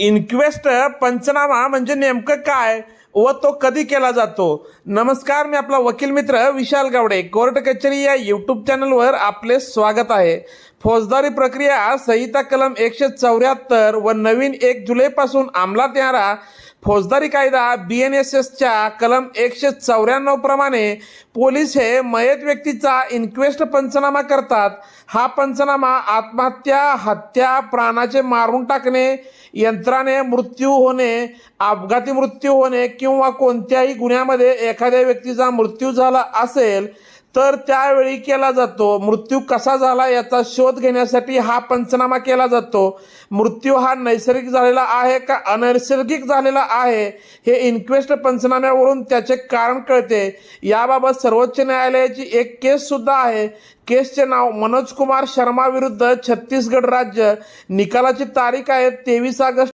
Inquest पंचनामा म्हणजे नेमकं काय व तो कधी केला जातो? नमस्कार, मी आपला वकील मित्र विशाल गावडे. कोर्ट कचेरी या यूट्यूब चॅनलवर आपले स्वागत आहे. फौजदारी प्रक्रिया संहिता कलम 174 व नवीन 1 जुलैपासून अंमलात येणारा फौजदारी कायदा BNSSच्या कलम 194 प्रमाणे पोलीस हे मयत व्यक्तीचा इन्क्वेस्ट पंचनामा करतात. हा पंचनामा आत्महत्या, हत्या, प्राणाचे मारून टाकणे, यंत्राने मृत्यू होणे, अपघाती मृत्यू होणे किंवा कोणत्याही गुन्ह्यामध्ये एखाद्या व्यक्तीचा मृत्यू झाला असेल तर त्यावेळी केला जातो. मृत्यू कसा झाला याचा शोध घेण्यासाठी हा पंचनामा केला जातो. मृत्यू हा नैसर्गिक झालेला आहे का अनैसर्गिक झालेला आहे हे इन्क्वेस्ट पंचनाम्यावरून त्याचे कारण कळते. याबाबत सर्वोच्च न्यायालयाची एक केस सुद्धा आहे. केसचे नाव मनोज कुमार शर्मा विरुद्ध छत्तीसगड राज्य. निकालाची तारीख आहे 23 ऑगस्ट